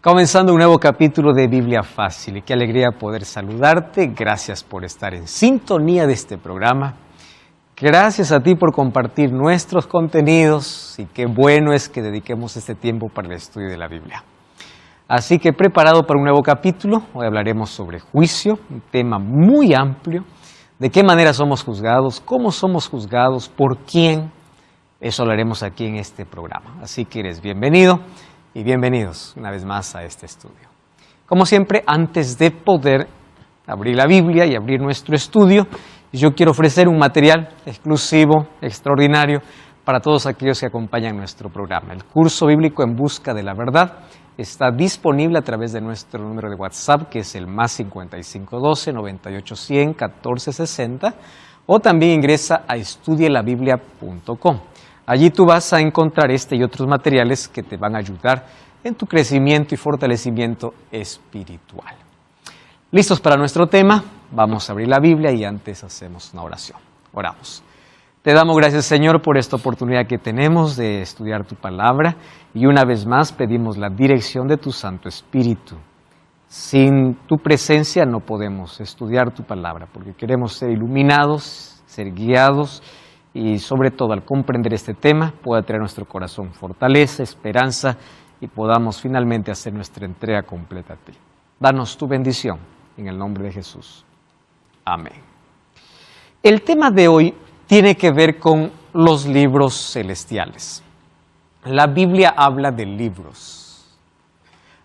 Comenzando un nuevo capítulo de Biblia Fácil, y qué alegría poder saludarte. Gracias por estar en sintonía de este programa. Gracias a ti por compartir nuestros contenidos y qué bueno es que dediquemos este tiempo para el estudio de la Biblia. Así que preparado para un nuevo capítulo, hoy hablaremos sobre juicio, un tema muy amplio, de qué manera somos juzgados, cómo somos juzgados, por quién. Eso hablaremos aquí en este programa. Así que eres bienvenido. Y bienvenidos una vez más a este estudio. Como siempre, antes de poder abrir la Biblia y abrir nuestro estudio, yo quiero ofrecer un material exclusivo, extraordinario, para todos aquellos que acompañan nuestro programa. El curso bíblico En Busca de la Verdad está disponible a través de nuestro número de WhatsApp, que es el +5512 9810 1460, o también ingresa a estudielabiblia.com. Allí tú vas a encontrar este y otros materiales que te van a ayudar en tu crecimiento y fortalecimiento espiritual. ¿Listos para nuestro tema? Vamos a abrir la Biblia y antes hacemos una oración. Oramos. Te damos gracias, Señor, por esta oportunidad que tenemos de estudiar tu palabra y una vez más pedimos la dirección de tu Santo Espíritu. Sin tu presencia no podemos estudiar tu palabra porque queremos ser iluminados, ser guiados, y sobre todo al comprender este tema pueda traer a nuestro corazón fortaleza, esperanza y podamos finalmente hacer nuestra entrega completa a ti. Danos tu bendición en el nombre de Jesús. Amén. El tema de hoy tiene que ver con los libros celestiales. La Biblia habla de libros.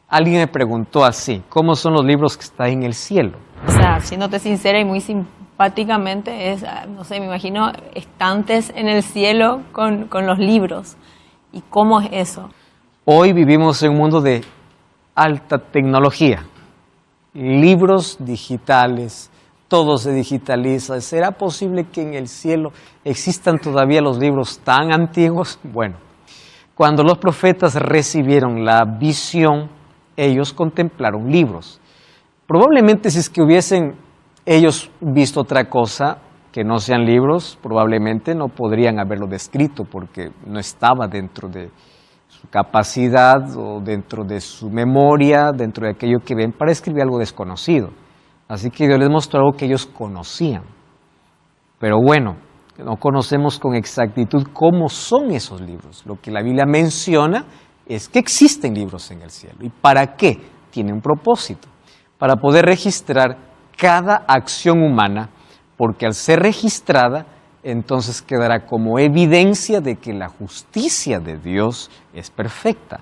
Alguien me preguntó así, ¿cómo son los libros que están en el cielo? O sea, siéndote sincera y muy simpáticamente, no sé, me imagino estantes en el cielo con los libros. ¿Y cómo es eso? Hoy vivimos en un mundo de alta tecnología. Libros digitales, todo se digitaliza. ¿Será posible que en el cielo existan todavía los libros tan antiguos? Bueno, cuando los profetas recibieron la visión, ellos contemplaron libros. Probablemente si es que hubiesen ellos visto otra cosa que no sean libros, probablemente no podrían haberlo descrito porque no estaba dentro de su capacidad o dentro de su memoria, dentro de aquello que ven para escribir algo desconocido. Así que Dios les mostró algo que ellos conocían. Pero bueno, no conocemos con exactitud cómo son esos libros. Lo que la Biblia menciona es que existen libros en el cielo. ¿Y para qué? Tiene un propósito. Para poder registrar cada acción humana, porque al ser registrada, entonces quedará como evidencia de que la justicia de Dios es perfecta.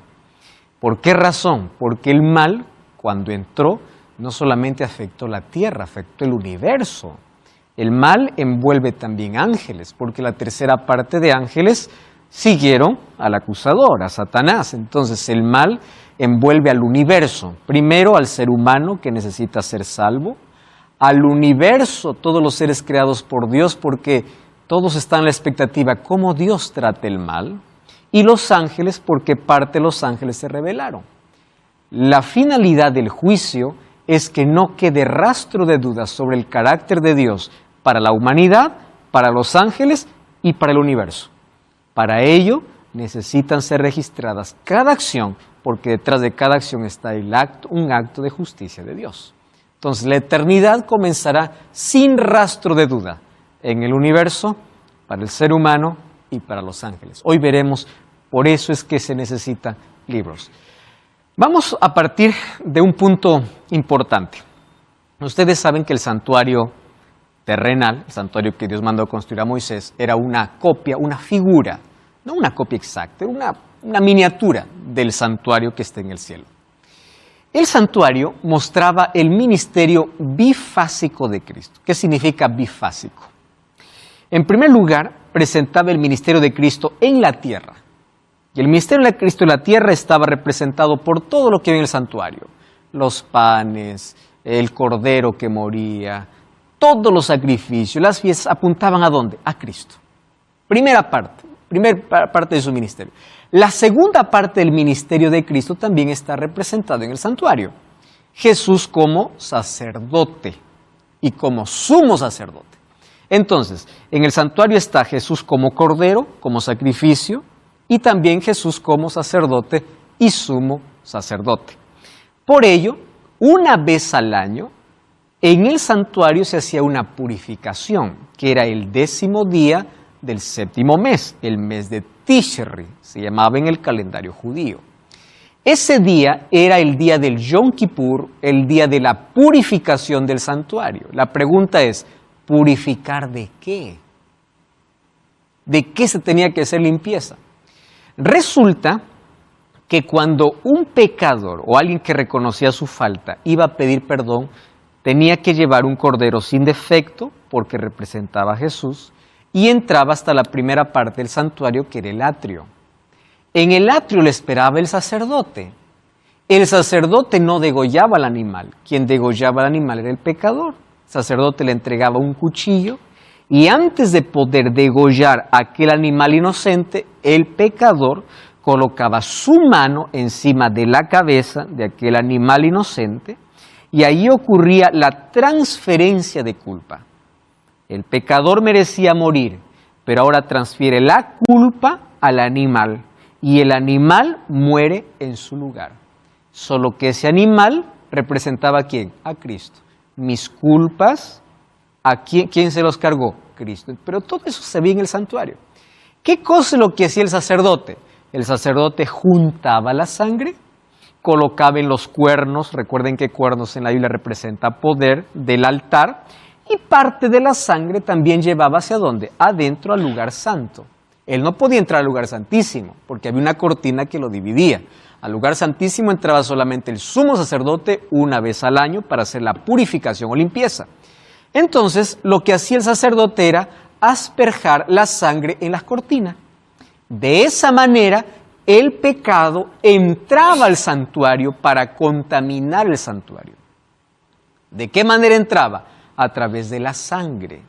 ¿Por qué razón? Porque el mal, cuando entró, no solamente afectó la tierra, afectó el universo. El mal envuelve también ángeles, porque la tercera parte de ángeles siguieron al acusador, a Satanás. Entonces el mal envuelve al universo, primero al ser humano que necesita ser salvo, al universo, todos los seres creados por Dios, porque todos están en la expectativa cómo Dios trata el mal, y los ángeles, porque parte de los ángeles se rebelaron. La finalidad del juicio es que no quede rastro de dudas sobre el carácter de Dios para la humanidad, para los ángeles y para el universo. Para ello necesitan ser registradas cada acción, porque detrás de cada acción está un acto de justicia de Dios. Entonces la eternidad comenzará sin rastro de duda en el universo, para el ser humano y para los ángeles. Hoy veremos, por eso es que se necesitan libros. Vamos a partir de un punto importante. Ustedes saben que el santuario terrenal, el santuario que Dios mandó construir a Moisés, era una copia, una figura, no una copia exacta, era una miniatura del santuario que está en el cielo. El santuario mostraba el ministerio bifásico de Cristo. ¿Qué significa bifásico? En primer lugar, presentaba el ministerio de Cristo en la tierra. Y el ministerio de Cristo en la tierra estaba representado por todo lo que había en el santuario. Los panes, el cordero que moría, todos los sacrificios, las fiestas apuntaban ¿a dónde? A Cristo. Primera parte de su ministerio. La segunda parte del ministerio de Cristo también está representada en el santuario. Jesús como sacerdote y como sumo sacerdote. Entonces, en el santuario está Jesús como cordero, como sacrificio, y también Jesús como sacerdote y sumo sacerdote. Por ello, una vez al año, en el santuario se hacía una purificación, que era el 10º día del 7º mes, el mes de Tishri, se llamaba en el calendario judío. Ese día era el día del Yom Kippur, el día de la purificación del santuario. La pregunta es, ¿purificar de qué? ¿De qué se tenía que hacer limpieza? Resulta que cuando un pecador o alguien que reconocía su falta iba a pedir perdón, tenía que llevar un cordero sin defecto, porque representaba a Jesús, y entraba hasta la primera parte del santuario, que era el atrio. En el atrio le esperaba el sacerdote. El sacerdote no degollaba al animal. Quien degollaba al animal era el pecador. El sacerdote le entregaba un cuchillo y antes de poder degollar a aquel animal inocente, el pecador colocaba su mano encima de la cabeza de aquel animal inocente y ahí ocurría la transferencia de culpa. El pecador merecía morir, pero ahora transfiere la culpa al animal y el animal muere en su lugar. Solo que ese animal representaba ¿a quién? A Cristo. Mis culpas, ¿a quién se los cargó? Cristo. Pero todo eso se ve en el santuario. ¿Qué cosa es lo que hacía el sacerdote? El sacerdote juntaba la sangre, colocaba en los cuernos, recuerden que cuernos en la Biblia representa poder, del altar, y parte de la sangre también llevaba ¿hacia dónde? Adentro al lugar santo. Él no podía entrar al lugar santísimo, porque había una cortina que lo dividía. Al lugar santísimo entraba solamente el sumo sacerdote una vez al año para hacer la purificación o limpieza. Entonces, lo que hacía el sacerdote era asperjar la sangre en las cortinas. De esa manera, el pecado entraba al santuario para contaminar el santuario. ¿De qué manera entraba? A través de la sangre.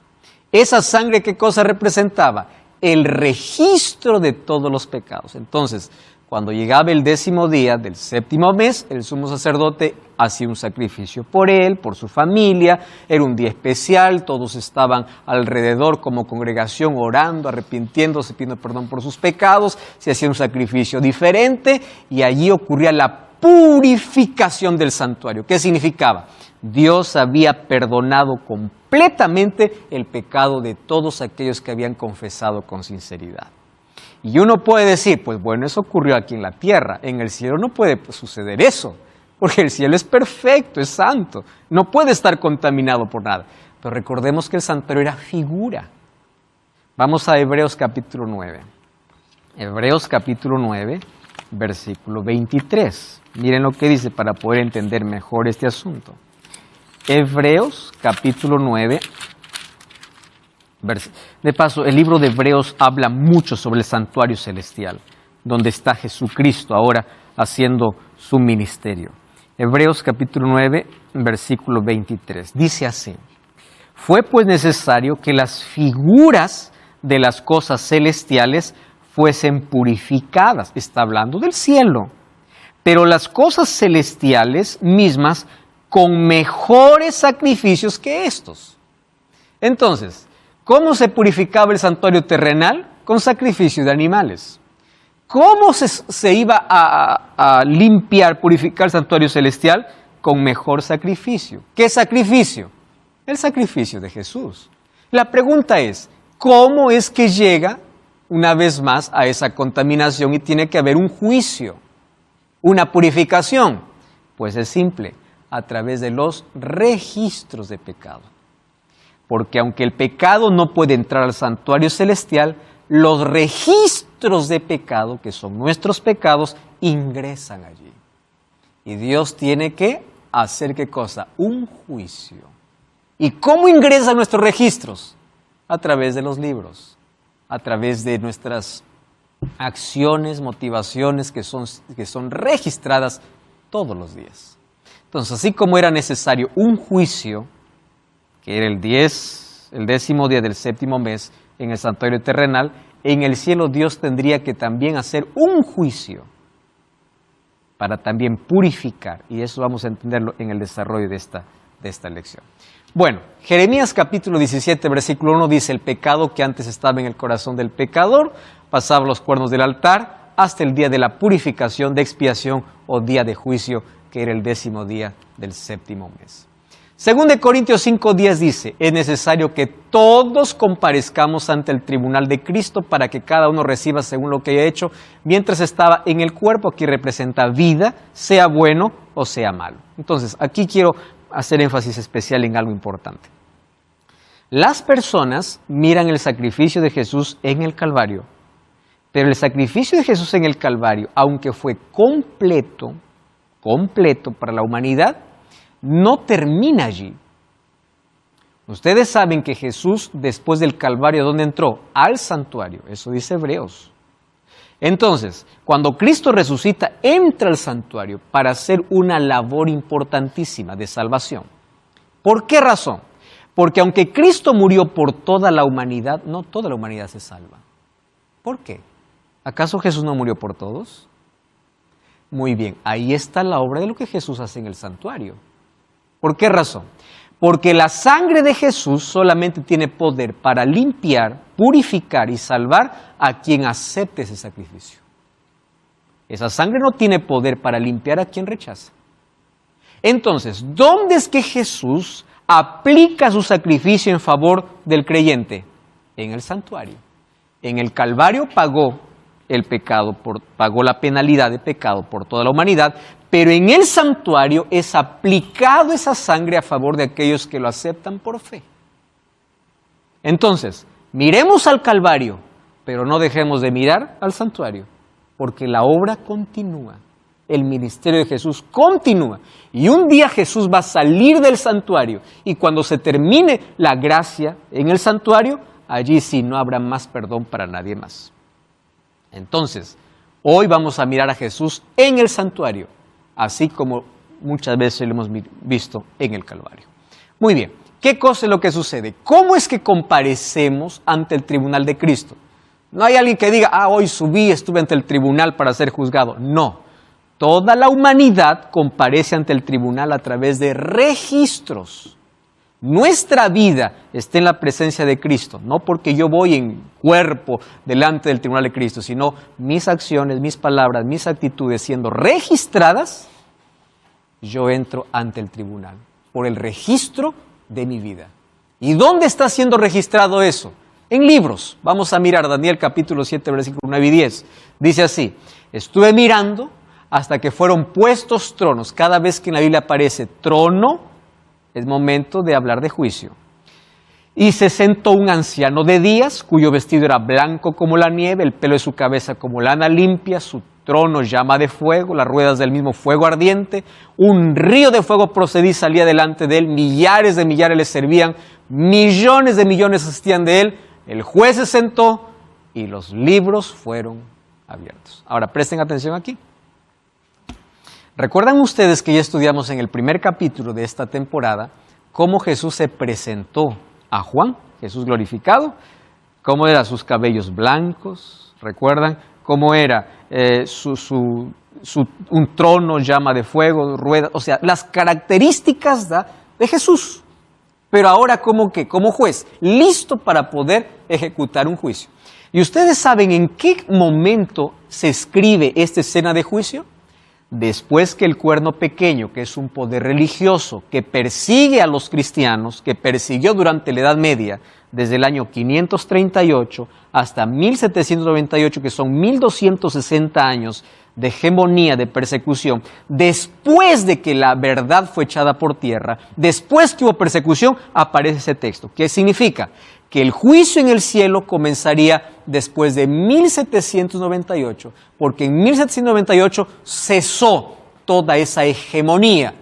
¿Esa sangre qué cosa representaba? El registro de todos los pecados. Entonces, cuando llegaba el 10º día del 7º mes, el sumo sacerdote hacía un sacrificio por él, por su familia, era un día especial, todos estaban alrededor como congregación orando, arrepintiéndose, pidiendo perdón por sus pecados, se hacía un sacrificio diferente y allí ocurría la purificación del santuario. ¿Qué significaba? Dios había perdonado completamente el pecado de todos aquellos que habían confesado con sinceridad. Y uno puede decir, pues bueno, eso ocurrió aquí en la tierra, en el cielo no puede suceder eso, porque el cielo es perfecto, es santo, no puede estar contaminado por nada. Pero recordemos que el santuario era figura. Vamos a Hebreos capítulo 9. Hebreos capítulo 9, versículo 23. Miren lo que dice para poder entender mejor este asunto. Hebreos capítulo 9. De paso, el libro de Hebreos habla mucho sobre el santuario celestial, donde está Jesucristo ahora haciendo su ministerio. Hebreos capítulo 9, versículo 23. Dice así: fue pues necesario que las figuras de las cosas celestiales fuesen purificadas. Está hablando del cielo. Pero las cosas celestiales mismas con mejores sacrificios que estos. Entonces, ¿cómo se purificaba el santuario terrenal? Con sacrificio de animales. ¿Cómo se iba a limpiar, purificar el santuario celestial? Con mejor sacrificio. ¿Qué sacrificio? El sacrificio de Jesús. La pregunta es, ¿cómo es que llega una vez más a esa contaminación y tiene que haber un juicio, una purificación? Pues es simple, a través de los registros de pecado. Porque aunque el pecado no puede entrar al santuario celestial, los registros de pecado, que son nuestros pecados, ingresan allí. Y Dios tiene que hacer ¿qué cosa? Un juicio. ¿Y cómo ingresan nuestros registros? A través de los libros, a través de nuestras acciones, motivaciones que son registradas todos los días. Entonces, así como era necesario un juicio, que era el 10º día del 7º mes en el santuario terrenal, en el cielo Dios tendría que también hacer un juicio para también purificar. Y eso vamos a entenderlo en el desarrollo de esta lección. Bueno, Jeremías capítulo 17, versículo 1 dice: el pecado que antes estaba en el corazón del pecador pasaba los cuernos del altar hasta el día de la purificación, de expiación o día de juicio, que que era el 10º día del 7º mes. 2 Corintios 5:10 dice, es necesario que todos comparezcamos ante el tribunal de Cristo para que cada uno reciba según lo que haya hecho mientras estaba en el cuerpo. Aquí representa vida, sea bueno o sea malo. Entonces, aquí quiero hacer énfasis especial en algo importante. Las personas miran el sacrificio de Jesús en el Calvario, pero el sacrificio de Jesús en el Calvario, aunque fue completo para la humanidad, no termina allí. Ustedes saben que Jesús, después del Calvario, ¿dónde entró? Al santuario. Eso dice Hebreos. Entonces, cuando Cristo resucita, entra al santuario para hacer una labor importantísima de salvación. ¿Por qué razón? Porque aunque Cristo murió por toda la humanidad, no toda la humanidad se salva. ¿Por qué? ¿Acaso Jesús no murió por todos? Muy bien, ahí está la obra de lo que Jesús hace en el santuario. ¿Por qué razón? Porque la sangre de Jesús solamente tiene poder para limpiar, purificar y salvar a quien acepte ese sacrificio. Esa sangre no tiene poder para limpiar a quien rechaza. Entonces, ¿dónde es que Jesús aplica su sacrificio en favor del creyente? En el santuario. En el Calvario pagó el pecado, pagó la penalidad de pecado por toda la humanidad, pero en el santuario es aplicado esa sangre a favor de aquellos que lo aceptan por fe. Entonces, miremos al Calvario, pero no dejemos de mirar al santuario, porque la obra continúa, el ministerio de Jesús continúa, y un día Jesús va a salir del santuario, y cuando se termine la gracia en el santuario, allí sí no habrá más perdón para nadie más. Entonces, hoy vamos a mirar a Jesús en el santuario, así como muchas veces lo hemos visto en el Calvario. Muy bien, ¿qué cosa es lo que sucede? ¿Cómo es que comparecemos ante el tribunal de Cristo? No hay alguien que diga, hoy estuve ante el tribunal para ser juzgado. No, toda la humanidad comparece ante el tribunal a través de registros. Nuestra vida está en la presencia de Cristo, no porque yo voy en cuerpo delante del tribunal de Cristo, sino mis acciones, mis palabras, mis actitudes siendo registradas, yo entro ante el tribunal por el registro de mi vida. ¿Y dónde está siendo registrado eso? En libros. Vamos a mirar Daniel capítulo 7, versículos 9 y 10. Dice así, estuve mirando hasta que fueron puestos tronos. Cada vez que en la Biblia aparece trono, es momento de hablar de juicio. Y se sentó un anciano de días, cuyo vestido era blanco como la nieve, el pelo de su cabeza como lana limpia, su trono llama de fuego, las ruedas del mismo fuego ardiente, un río de fuego procedía y salía delante de él, millares de millares le servían, millones de millones asistían de él, el juez se sentó y los libros fueron abiertos. Ahora presten atención aquí. ¿Recuerdan ustedes que ya estudiamos en el primer capítulo de esta temporada cómo Jesús se presentó a Juan, Jesús glorificado? ¿Cómo eran sus cabellos blancos? ¿Recuerdan cómo era un trono, llama de fuego, ruedas? O sea, las características de Jesús. Pero ahora como juez, listo para poder ejecutar un juicio. ¿Y ustedes saben en qué momento se escribe esta escena de juicio? Después que el cuerno pequeño, que es un poder religioso que persigue a los cristianos, que persiguió durante la Edad Media, desde el año 538 hasta 1798, que son 1260 años de hegemonía, de persecución, después de que la verdad fue echada por tierra, después que hubo persecución, aparece ese texto. ¿Qué significa? Que el juicio en el cielo comenzaría después de 1798, porque en 1798 cesó toda esa hegemonía.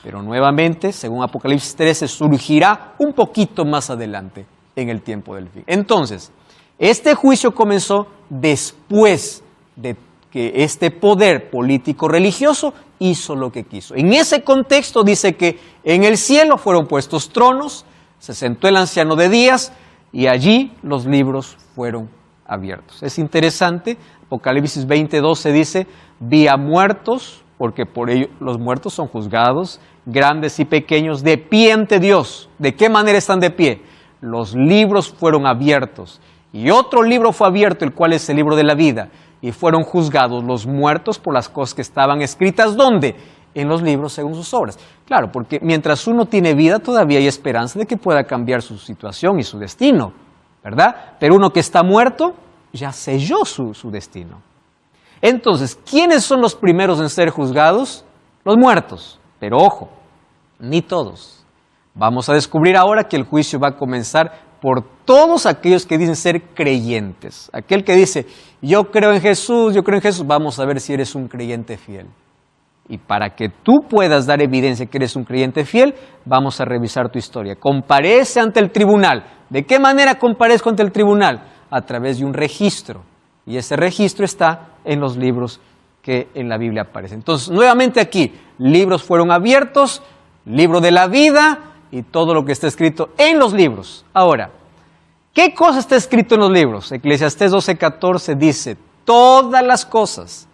Pero nuevamente, según Apocalipsis 13, surgirá un poquito más adelante en el tiempo del fin. Entonces, este juicio comenzó después de que este poder político-religioso hizo lo que quiso. En ese contexto dice que en el cielo fueron puestos tronos, se sentó el anciano de días y allí los libros fueron abiertos. Es interesante, Apocalipsis 20:12 dice, vi a muertos, porque por ello los muertos son juzgados, grandes y pequeños, de pie ante Dios. ¿De qué manera están de pie? Los libros fueron abiertos y otro libro fue abierto, el cual es el libro de la vida, y fueron juzgados los muertos por las cosas que estaban escritas, ¿dónde? en los libros según sus obras. Claro, porque mientras uno tiene vida todavía hay esperanza de que pueda cambiar su situación y su destino, ¿verdad? Pero uno que está muerto ya selló su destino. Entonces, ¿quiénes son los primeros en ser juzgados? Los muertos. Pero ojo, ni todos. Vamos a descubrir ahora que el juicio va a comenzar por todos aquellos que dicen ser creyentes. Aquel que dice, yo creo en Jesús, vamos a ver si eres un creyente fiel. Y para que tú puedas dar evidencia que eres un creyente fiel, vamos a revisar tu historia. Comparece ante el tribunal. ¿De qué manera comparezco ante el tribunal? A través de un registro. Y ese registro está en los libros que en la Biblia aparecen. Entonces, nuevamente aquí, libros fueron abiertos, libro de la vida y todo lo que está escrito en los libros. Ahora, ¿qué cosa está escrito en los libros? Eclesiastés 12:14 dice, todas las cosas,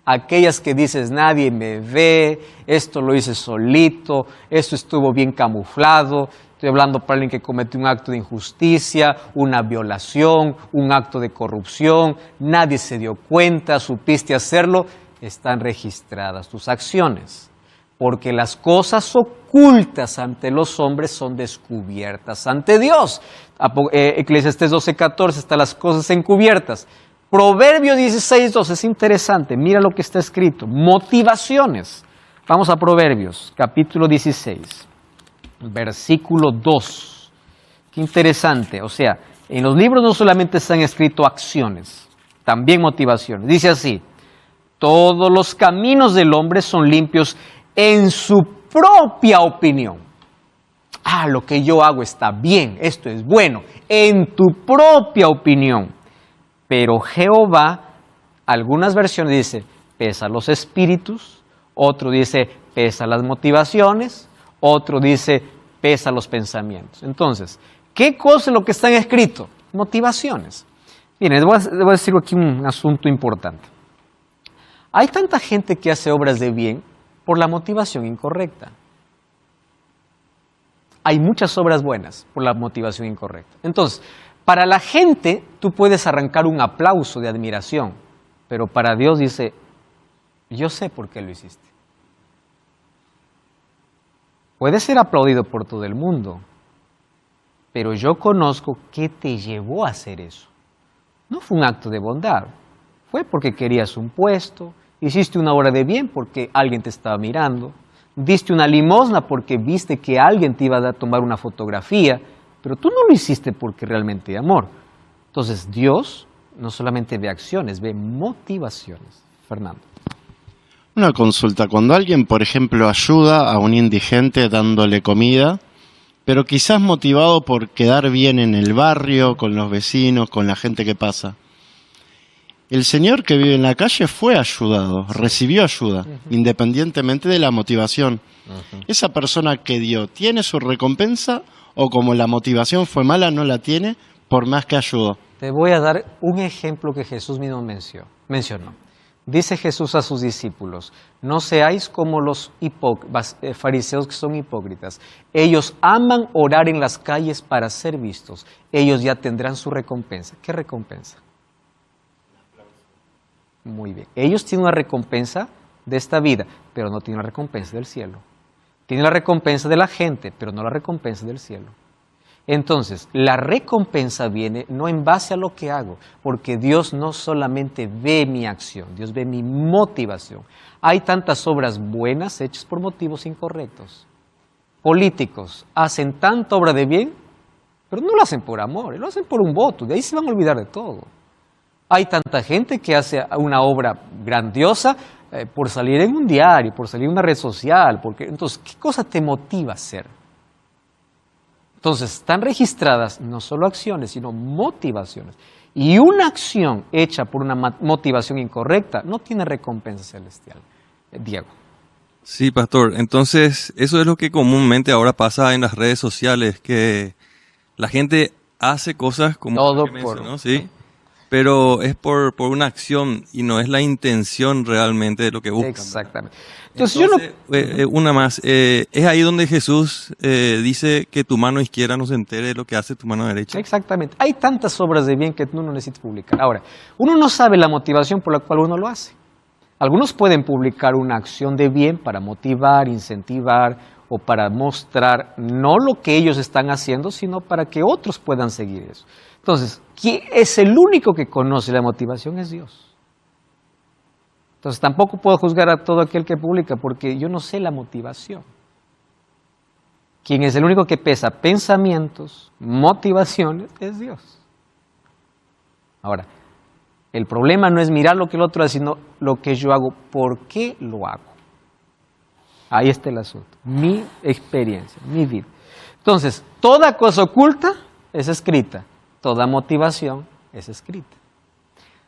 aquellas que dices, nadie me ve, esto lo hice solito, esto estuvo bien camuflado, estoy hablando para alguien que cometió un acto de injusticia, una violación, un acto de corrupción, nadie se dio cuenta, supiste hacerlo, están registradas tus acciones. Porque las cosas ocultas ante los hombres son descubiertas ante Dios. Eclesiastés 12:14 están las cosas encubiertas. Proverbio 16:2 es interesante, mira lo que está escrito. Motivaciones. Vamos a Proverbios, capítulo 16, versículo 2. Qué interesante, o sea, en los libros no solamente se han escrito acciones, también motivaciones. Dice así, todos los caminos del hombre son limpios en su propia opinión. Lo que yo hago está bien, esto es bueno, en tu propia opinión. Pero Jehová, algunas versiones dice, pesa los espíritus, otro dice, pesa las motivaciones, otro dice, pesa los pensamientos. Entonces, ¿qué cosa es lo que está escrito? Motivaciones. Miren, les voy a decir aquí un asunto importante. Hay tanta gente que hace obras de bien por la motivación incorrecta. Hay muchas obras buenas por la motivación incorrecta. Entonces, para la gente tú puedes arrancar un aplauso de admiración, pero para Dios dice, yo sé por qué lo hiciste. Puedes ser aplaudido por todo el mundo, pero yo conozco qué te llevó a hacer eso. No fue un acto de bondad, fue porque querías un puesto, hiciste una obra de bien porque alguien te estaba mirando, diste una limosna porque viste que alguien te iba a tomar una fotografía, pero tú no lo hiciste porque realmente hay amor. Entonces Dios no solamente ve acciones, ve motivaciones. Fernando. Una consulta, cuando alguien, por ejemplo, ayuda a un indigente dándole comida, pero quizás motivado por quedar bien en el barrio, con los vecinos, con la gente que pasa. El señor que vive en la calle fue ayudado, recibió ayuda, independientemente de la motivación. ¿Esa persona que dio tiene su recompensa o como la motivación fue mala no la tiene por más que ayudó? Te voy a dar un ejemplo que Jesús mismo mencionó. Dice Jesús a sus discípulos, no seáis como los fariseos que son hipócritas. Ellos aman orar en las calles para ser vistos. Ellos ya tendrán su recompensa. ¿Qué recompensa? Muy bien. Ellos tienen una recompensa de esta vida, pero no tienen la recompensa del cielo. Tienen la recompensa de la gente, pero no la recompensa del cielo. Entonces, la recompensa viene no en base a lo que hago, porque Dios no solamente ve mi acción, Dios ve mi motivación. Hay tantas obras buenas hechas por motivos incorrectos. Políticos hacen tanta obra de bien, pero no lo hacen por amor, lo hacen por un voto, de ahí se van a olvidar de todo. Hay tanta gente que hace una obra grandiosa por salir en un diario, por salir en una red social, entonces, ¿qué cosa te motiva a hacer? Entonces, están registradas no solo acciones, sino motivaciones. Y una acción hecha por una motivación incorrecta no tiene recompensa celestial. Diego. Sí, pastor. Entonces, eso es lo que comúnmente ahora pasa en las redes sociales, que la gente hace cosas como todo que mencionó, ¿sí? Pero es por una acción y no es la intención realmente de lo que buscan. Exactamente. Entonces una más. Es ahí donde Jesús dice que tu mano izquierda no se entere de lo que hace tu mano derecha. Exactamente. Hay tantas obras de bien que uno no necesita publicar. Ahora, uno no sabe la motivación por la cual uno lo hace. Algunos pueden publicar una acción de bien para motivar, incentivar o para mostrar no lo que ellos están haciendo, sino para que otros puedan seguir eso. Entonces, ¿quién es el único que conoce la motivación? Es Dios. Entonces tampoco puedo juzgar a todo aquel que publica porque yo no sé la motivación. Quien es el único que pesa pensamientos, motivaciones, es Dios. Ahora, el problema no es mirar lo que el otro hace, sino lo que yo hago, por qué lo hago. Ahí está el asunto, mi experiencia, mi vida. Entonces, toda cosa oculta es escrita, toda motivación es escrita.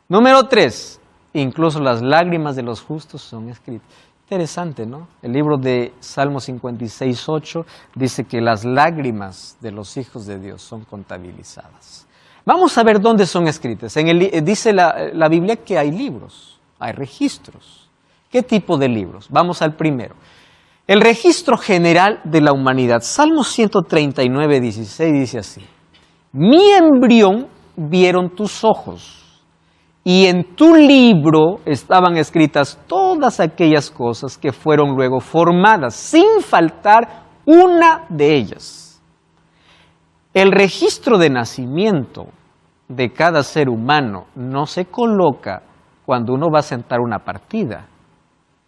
Número 3, incluso las lágrimas de los justos son escritas. Interesante, ¿no? El libro de Salmo 56:8 dice que las lágrimas de los hijos de Dios son contabilizadas. Vamos a ver dónde son escritas. Dice la Biblia que hay libros, hay registros. ¿Qué tipo de libros? Vamos al primero. El registro general de la humanidad. Salmo 139:16 dice así: mi embrión vieron tus ojos, y en tu libro estaban escritas todas aquellas cosas que fueron luego formadas, sin faltar una de ellas. El registro de nacimiento de cada ser humano no se coloca cuando uno va a sentar una partida.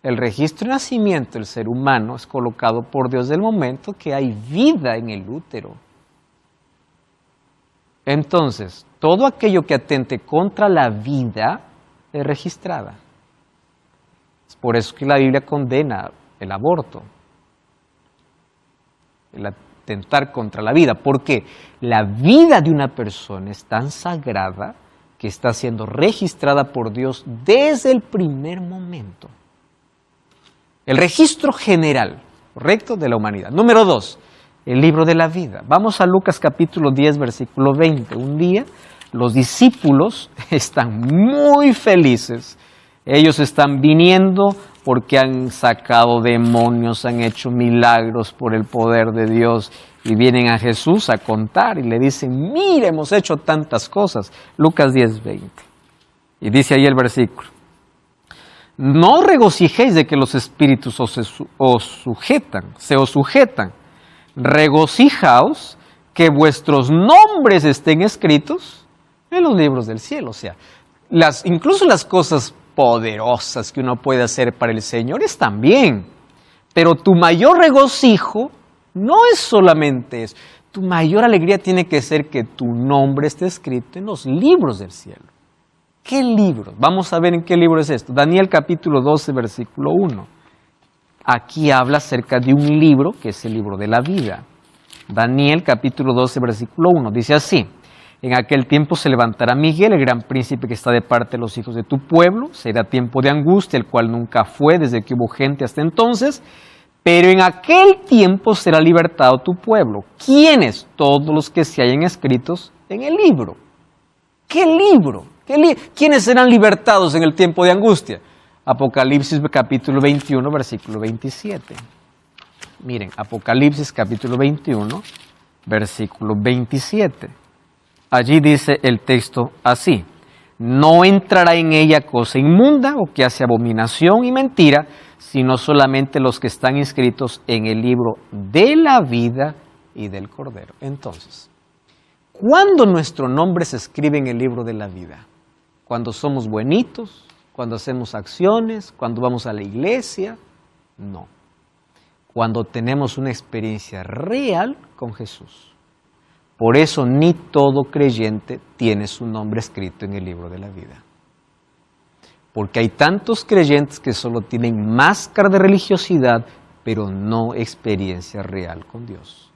El registro de nacimiento del ser humano es colocado por Dios del momento que hay vida en el útero. Entonces, todo aquello que atente contra la vida es registrada. Es por eso que la Biblia condena el aborto, el atentar contra la vida, porque la vida de una persona es tan sagrada que está siendo registrada por Dios desde el primer momento. El registro general, correcto, de la humanidad. Número 2, el libro de la vida. Vamos a Lucas capítulo 10, versículo 20. Un día los discípulos están muy felices. Ellos están viniendo porque han sacado demonios, han hecho milagros por el poder de Dios y vienen a Jesús a contar y le dicen: mire, hemos hecho tantas cosas. Lucas 10, 20. Y dice ahí el versículo: no regocijéis de que los espíritus se os sujetan. Regocijaos que vuestros nombres estén escritos en los libros del cielo. O sea, incluso las cosas poderosas que uno puede hacer para el Señor están bien, pero tu mayor regocijo no es solamente eso. Tu mayor alegría tiene que ser que tu nombre esté escrito en los libros del cielo. ¿Qué libros? Vamos a ver en qué libro es esto. Daniel capítulo 12, versículo 1. Aquí habla acerca de un libro que es el libro de la vida. Daniel capítulo 12, versículo 1. Dice así: en aquel tiempo se levantará Miguel, el gran príncipe que está de parte de los hijos de tu pueblo. Será tiempo de angustia, el cual nunca fue desde que hubo gente hasta entonces. Pero en aquel tiempo será libertado tu pueblo. ¿Quiénes? Todos los que se hayan escritos en el libro. ¿Qué libro? ¿Quiénes serán libertados en el tiempo de angustia? Apocalipsis capítulo 21, versículo 27. Miren, Apocalipsis capítulo 21, versículo 27. Allí dice el texto así: no entrará en ella cosa inmunda o que hace abominación y mentira, sino solamente los que están inscritos en el libro de la vida y del Cordero. Entonces, ¿cuándo nuestro nombre se escribe en el libro de la vida? ¿Cuando somos buenitos? ¿Cuando hacemos acciones? ¿Cuando vamos a la iglesia? No. Cuando tenemos una experiencia real con Jesús. Por eso ni todo creyente tiene su nombre escrito en el libro de la vida. Porque hay tantos creyentes que solo tienen máscara de religiosidad, pero no experiencia real con Dios.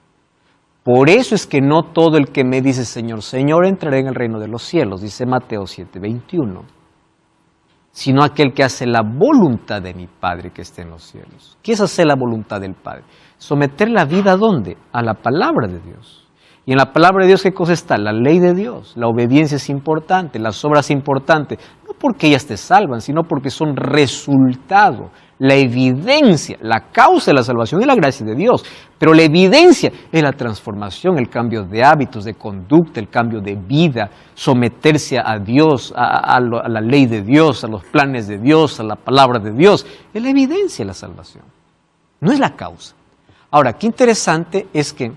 Por eso es que no todo el que me dice Señor, Señor entrará en el reino de los cielos, dice Mateo 7:21, sino aquel que hace la voluntad de mi Padre que está en los cielos. ¿Qué es hacer la voluntad del Padre? Someter la vida ¿a dónde? A la palabra de Dios. Y en la palabra de Dios, ¿qué cosa está? La ley de Dios. La obediencia es importante, las obras importantes. No porque ellas te salvan, sino porque son resultado, la evidencia, la causa de la salvación es la gracia de Dios, pero la evidencia es la transformación, el cambio de hábitos, de conducta, el cambio de vida, someterse a Dios, a la ley de Dios, a los planes de Dios, a la palabra de Dios. Es la evidencia de la salvación, no es la causa. Ahora, qué interesante es que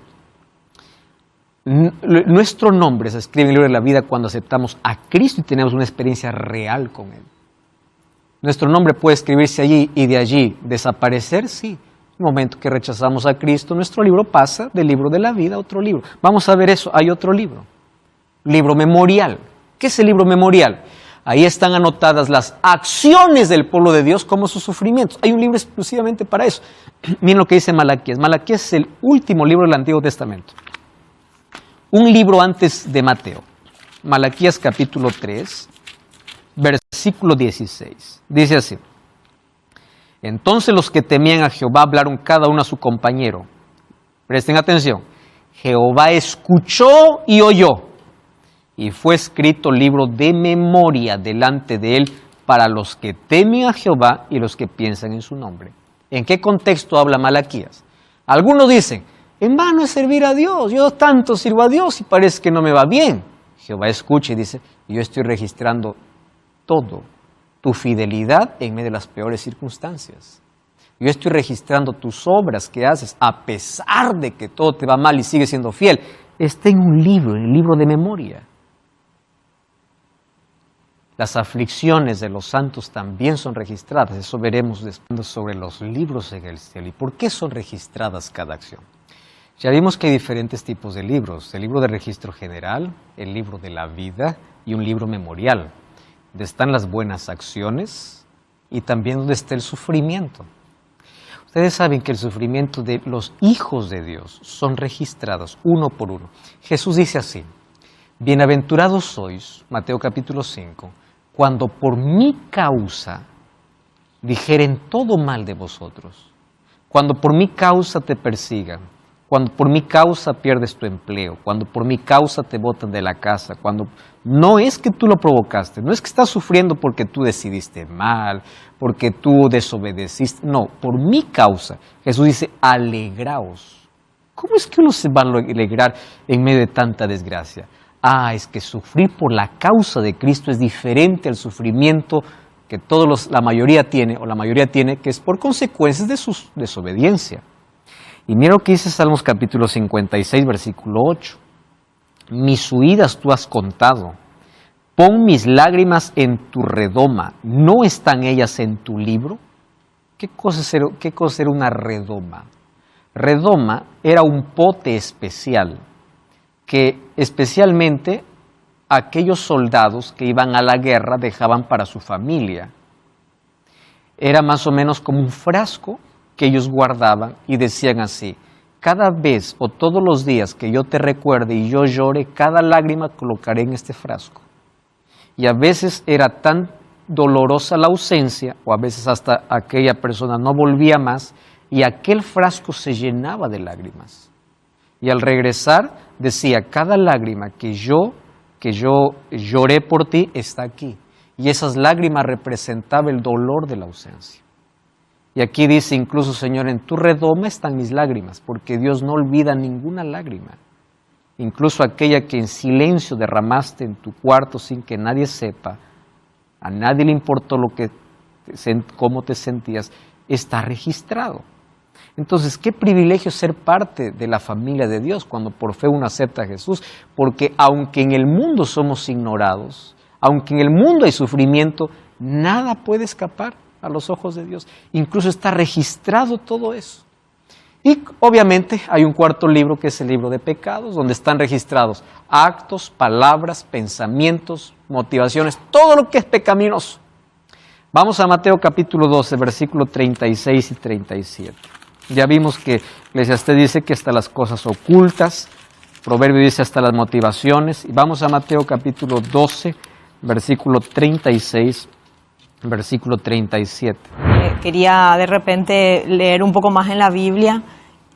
nuestro nombre se escribe en el libro de la vida cuando aceptamos a Cristo y tenemos una experiencia real con Él. Nuestro nombre puede escribirse allí y de allí desaparecer, sí. En el momento que rechazamos a Cristo, nuestro libro pasa del libro de la vida a otro libro. Vamos a ver eso, hay otro libro memorial. ¿Qué es el libro memorial? Ahí están anotadas las acciones del pueblo de Dios como sus sufrimientos. Hay un libro exclusivamente para eso. Miren lo que dice Malaquías. Malaquías es el último libro del Antiguo Testamento. Un libro antes de Mateo. Malaquías capítulo 3. Versículo 16, dice así: entonces los que temían a Jehová hablaron cada uno a su compañero. Presten atención. Jehová escuchó y oyó, y fue escrito libro de memoria delante de él para los que temen a Jehová y los que piensan en su nombre. ¿En qué contexto habla Malaquías? Algunos dicen, en vano es servir a Dios, yo tanto sirvo a Dios y parece que no me va bien. Jehová escucha y dice, yo estoy registrando todo, tu fidelidad en medio de las peores circunstancias. Yo estoy registrando tus obras que haces, a pesar de que todo te va mal y sigues siendo fiel. Está en un libro, en el libro de memoria. Las aflicciones de los santos también son registradas. Eso veremos después sobre los libros en el cielo. ¿Y por qué son registradas cada acción? Ya vimos que hay diferentes tipos de libros. El libro de registro general, el libro de la vida y un libro memorial, donde están las buenas acciones y también donde está el sufrimiento. Ustedes saben que el sufrimiento de los hijos de Dios son registrados uno por uno. Jesús dice así, bienaventurados sois, Mateo capítulo 5, cuando por mi causa dijeren todo mal de vosotros, cuando por mi causa te persigan, cuando por mi causa pierdes tu empleo, cuando por mi causa te botan de la casa, cuando no es que tú lo provocaste, no es que estás sufriendo porque tú decidiste mal, porque tú desobedeciste, no, por mi causa. Jesús dice, alegraos. ¿Cómo es que uno se va a alegrar en medio de tanta desgracia? Es que sufrir por la causa de Cristo es diferente al sufrimiento que la mayoría tiene, que es por consecuencias de su desobediencia. Y mira lo que dice Salmos capítulo 56, versículo 8. Mis huidas tú has contado, pon mis lágrimas en tu redoma, ¿no están ellas en tu libro? ¿Qué cosa era una redoma? Redoma era un pote especial, que especialmente aquellos soldados que iban a la guerra dejaban para su familia. Era más o menos como un frasco que ellos guardaban y decían así, cada vez o todos los días que yo te recuerde y yo llore, cada lágrima colocaré en este frasco. Y a veces era tan dolorosa la ausencia, o a veces hasta aquella persona no volvía más, y aquel frasco se llenaba de lágrimas. Y al regresar decía, cada lágrima que yo lloré por ti está aquí. Y esas lágrimas representaban el dolor de la ausencia. Y aquí dice incluso, Señor, en tu redoma están mis lágrimas, porque Dios no olvida ninguna lágrima. Incluso aquella que en silencio derramaste en tu cuarto sin que nadie sepa, a nadie le importó cómo te sentías, está registrado. Entonces, qué privilegio ser parte de la familia de Dios cuando por fe uno acepta a Jesús, porque aunque en el mundo somos ignorados, aunque en el mundo hay sufrimiento, nada puede escapar a los ojos de Dios. Incluso está registrado todo eso. Y obviamente hay un cuarto libro que es el libro de pecados, donde están registrados actos, palabras, pensamientos, motivaciones, todo lo que es pecaminoso. Vamos a Mateo capítulo 12, versículo 36 y 37. Ya vimos que Eclesiastés dice que hasta las cosas ocultas, Proverbio dice hasta las motivaciones. Y vamos a Mateo capítulo 12, versículo 36, versículo 37. Quería de repente leer un poco más en la Biblia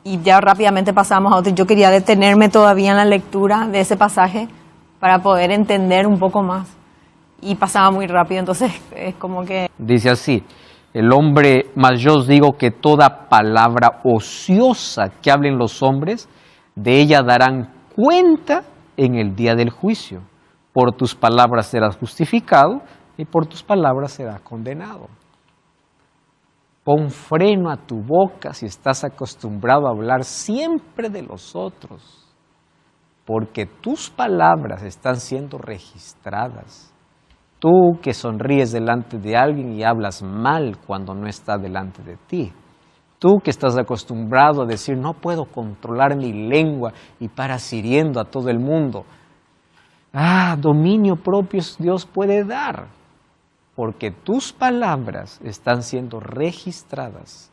y ya rápidamente pasamos a otro. Yo quería detenerme todavía en la lectura de ese pasaje para poder entender un poco más. y pasaba muy rápido, entonces es como que... Dice así, el hombre, mas yo os digo que toda palabra ociosa que hablen los hombres, de ella darán cuenta en el día del juicio. Por tus palabras serás justificado y por tus palabras serás condenado. Pon freno a tu boca si estás acostumbrado a hablar siempre de los otros, porque tus palabras están siendo registradas. Tú que sonríes delante de alguien y hablas mal cuando no está delante de ti. Tú que estás acostumbrado a decir, no puedo controlar mi lengua y paras hiriendo a todo el mundo. Dominio propio Dios puede dar, porque tus palabras están siendo registradas.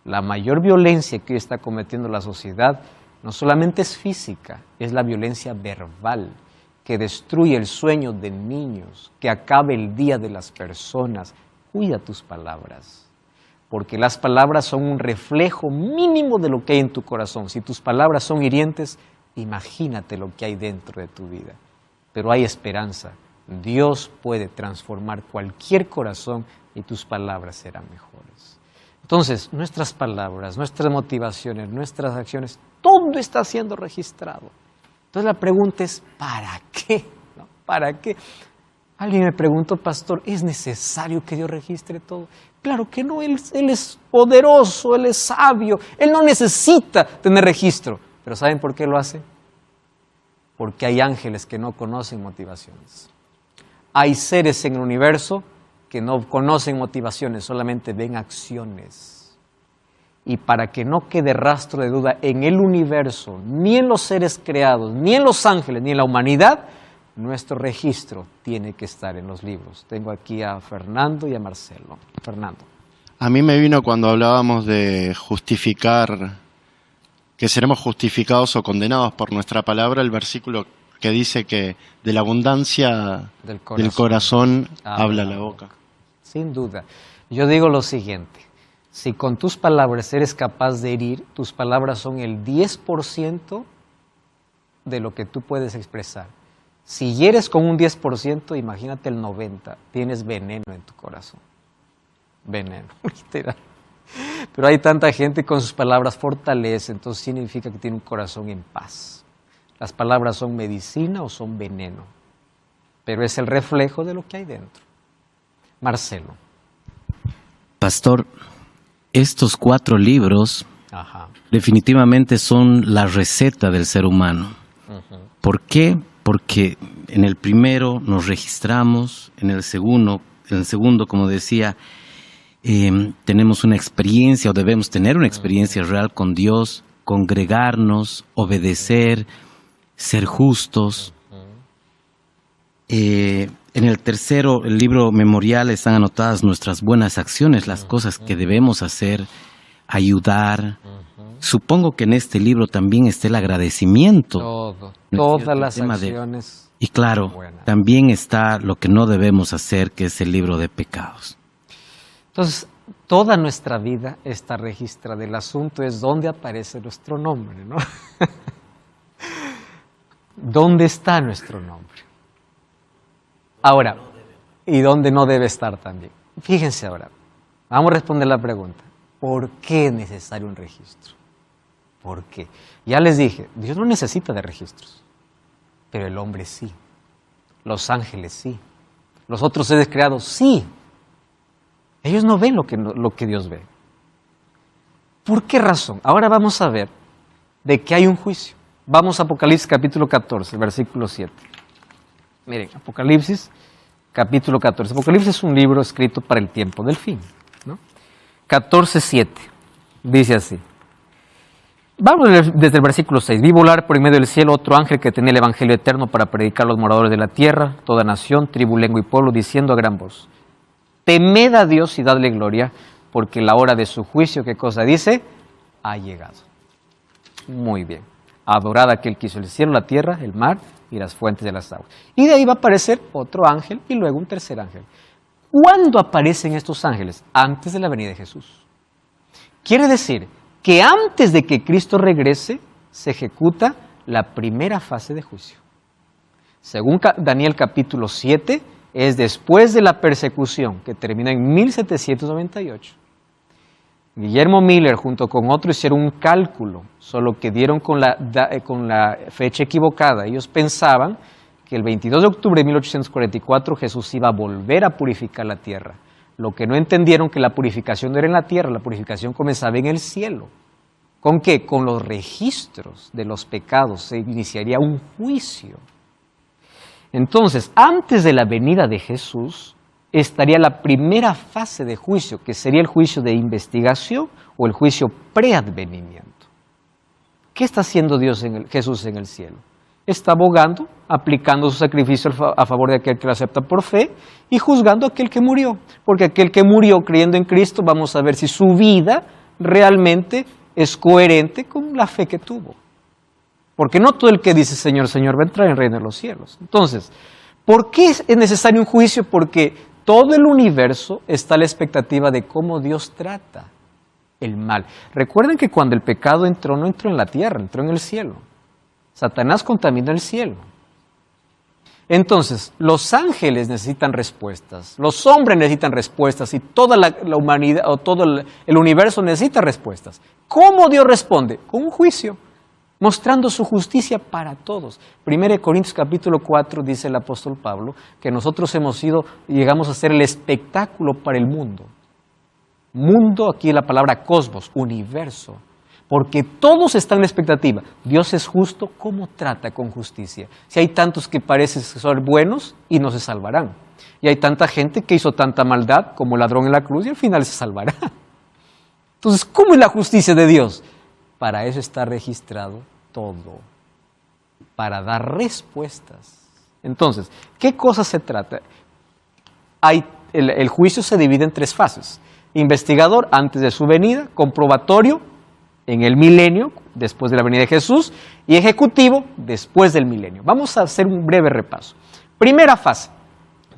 La mayor violencia que hoy está cometiendo la sociedad no solamente es física, es la violencia verbal, que destruye el sueño de niños, que acabe el día de las personas. Cuida tus palabras, porque las palabras son un reflejo mínimo de lo que hay en tu corazón. Si tus palabras son hirientes, imagínate lo que hay dentro de tu vida. Pero hay esperanza. Dios puede transformar cualquier corazón y tus palabras serán mejores. Entonces, nuestras palabras, nuestras motivaciones, nuestras acciones, todo está siendo registrado. Entonces la pregunta es, ¿para qué? ¿No? ¿Para qué? Alguien me preguntó, pastor, ¿es necesario que Dios registre todo? Claro que no, Él es poderoso, Él es sabio, Él no necesita tener registro. ¿Pero saben por qué lo hace? Porque hay ángeles que no conocen motivaciones. Hay seres en el universo que no conocen motivaciones, solamente ven acciones. Y para que no quede rastro de duda en el universo, ni en los seres creados, ni en los ángeles, ni en la humanidad, nuestro registro tiene que estar en los libros. Tengo aquí a Fernando y a Marcelo. Fernando. A mí me vino cuando hablábamos de justificar, que seremos justificados o condenados por nuestra palabra, el versículo que dice que de la abundancia del corazón habla la boca. Sin duda. Yo digo lo siguiente, si con tus palabras eres capaz de herir, tus palabras son el 10% de lo que tú puedes expresar. Si hieres con un 10%, imagínate el 90%, tienes veneno en tu corazón. Veneno, literal. Pero hay tanta gente con sus palabras fortalece, entonces significa que tiene un corazón en paz. Las palabras son medicina o son veneno, pero es el reflejo de lo que hay dentro. Marcelo. Pastor, estos 4 libros definitivamente son la receta del ser humano. ¿Por qué? Porque en el primero nos registramos, en el segundo, como decía, tenemos una experiencia o debemos tener una experiencia real con Dios, congregarnos, obedecer, ser justos. En el tercero, el libro memorial, están anotadas nuestras buenas acciones, las cosas que debemos hacer, ayudar. Supongo que en este libro también está el agradecimiento. Todas las acciones. Y claro, también está lo que no debemos hacer, que es el libro de pecados. Entonces, toda nuestra vida está registrada. El asunto es dónde aparece nuestro nombre, ¿no? ¿Dónde está nuestro nombre? Ahora, ¿y dónde no debe estar también? Fíjense ahora, vamos a responder la pregunta. ¿Por qué es necesario un registro? ¿Por qué? Ya les dije, Dios no necesita de registros, pero el hombre sí, los ángeles sí, los otros seres creados sí. Ellos no ven lo que Dios ve. ¿Por qué razón? Ahora vamos a ver de que hay un juicio. Vamos a Apocalipsis capítulo 14, versículo 7. Miren, Apocalipsis capítulo 14. Apocalipsis es un libro escrito para el tiempo del fin, ¿no? 14:7. Dice así. Vamos desde el versículo 6. Vi volar por en medio del cielo otro ángel que tenía el evangelio eterno para predicar a los moradores de la tierra, toda nación, tribu, lengua y pueblo, diciendo a gran voz: temed a Dios y dadle gloria, porque la hora de su juicio, ¿qué cosa dice? Ha llegado. Muy bien. Adorad a aquel que hizo el cielo, la tierra, el mar y las fuentes de las aguas. Y de ahí va a aparecer otro ángel y luego un tercer ángel. ¿Cuándo aparecen estos ángeles? Antes de la venida de Jesús. Quiere decir que antes de que Cristo regrese, se ejecuta la primera fase de juicio. Según Daniel capítulo 7, es después de la persecución, que termina en 1798. Guillermo Miller, junto con otros, hicieron un cálculo, solo que dieron con la fecha equivocada. Ellos pensaban que el 22 de octubre de 1844 Jesús iba a volver a purificar la tierra. Lo que no entendieron que la purificación no era en la tierra, la purificación comenzaba en el cielo. ¿Con qué? Con los registros de los pecados. Se iniciaría un juicio. Entonces, antes de la venida de Jesús, estaría la primera fase de juicio, que sería el juicio de investigación o el juicio preadvenimiento. ¿Qué está haciendo Jesús en el cielo? Está abogando, aplicando su sacrificio a favor de aquel que lo acepta por fe y juzgando a aquel que murió. Porque aquel que murió creyendo en Cristo, vamos a ver si su vida realmente es coherente con la fe que tuvo. Porque no todo el que dice Señor, Señor va a entrar en el reino de los cielos. Entonces, ¿por qué es necesario un juicio? Porque todo el universo está a la expectativa de cómo Dios trata el mal. Recuerden que cuando el pecado entró, no entró en la tierra, entró en el cielo. Satanás contaminó el cielo. Entonces, los ángeles necesitan respuestas, los hombres necesitan respuestas y toda la humanidad o todo el universo necesita respuestas. ¿Cómo Dios responde? Con un juicio, mostrando su justicia para todos. 1 Corintios capítulo 4 dice el apóstol Pablo que nosotros llegamos a ser el espectáculo para el mundo. Mundo, aquí la palabra cosmos, universo. Porque todos están en expectativa. Dios es justo, ¿cómo trata con justicia? Si hay tantos que parecen ser buenos y no se salvarán. Y hay tanta gente que hizo tanta maldad como el ladrón en la cruz y al final se salvará. Entonces, ¿cómo es la justicia de Dios? Para eso está registrado todo. Para dar respuestas. Entonces, ¿qué cosa se trata? El juicio se divide en 3 fases. Investigador antes de su venida, comprobatorio en el milenio, después de la venida de Jesús, y ejecutivo después del milenio. Vamos a hacer un breve repaso. Primera fase.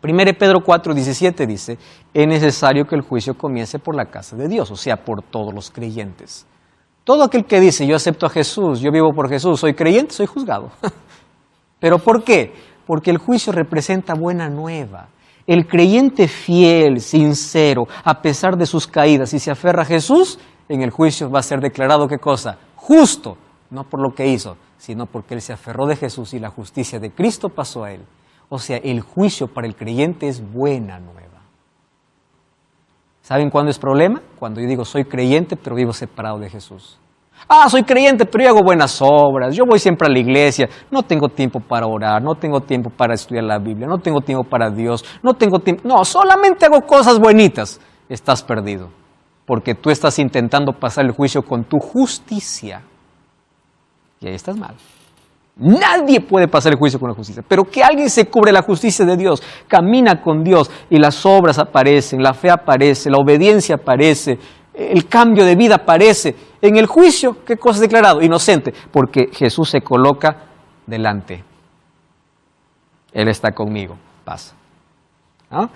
1 Pedro 4:17 dice, es necesario que el juicio comience por la casa de Dios, o sea, por todos los creyentes. Todo aquel que dice, yo acepto a Jesús, yo vivo por Jesús, soy creyente, soy juzgado. ¿Pero por qué? Porque el juicio representa buena nueva. El creyente fiel, sincero, a pesar de sus caídas, y se aferra a Jesús, en el juicio va a ser declarado, ¿qué cosa? Justo, no por lo que hizo, sino porque él se aferró de Jesús y la justicia de Cristo pasó a él. O sea, el juicio para el creyente es buena nueva. ¿Saben cuándo es problema? Cuando yo digo, soy creyente, pero vivo separado de Jesús. Ah, soy creyente, pero yo hago buenas obras, yo voy siempre a la iglesia, no tengo tiempo para orar, no tengo tiempo para estudiar la Biblia, no tengo tiempo para Dios, no tengo tiempo, no, solamente hago cosas buenitas. Estás perdido, porque tú estás intentando pasar el juicio con tu justicia. Y ahí estás mal. Nadie puede pasar el juicio con la justicia, pero que alguien se cubre la justicia de Dios, camina con Dios y las obras aparecen, la fe aparece, la obediencia aparece, el cambio de vida aparece. En el juicio, ¿qué cosa es declarado? Inocente, porque Jesús se coloca delante. Él está conmigo, pasa. ¿Ah?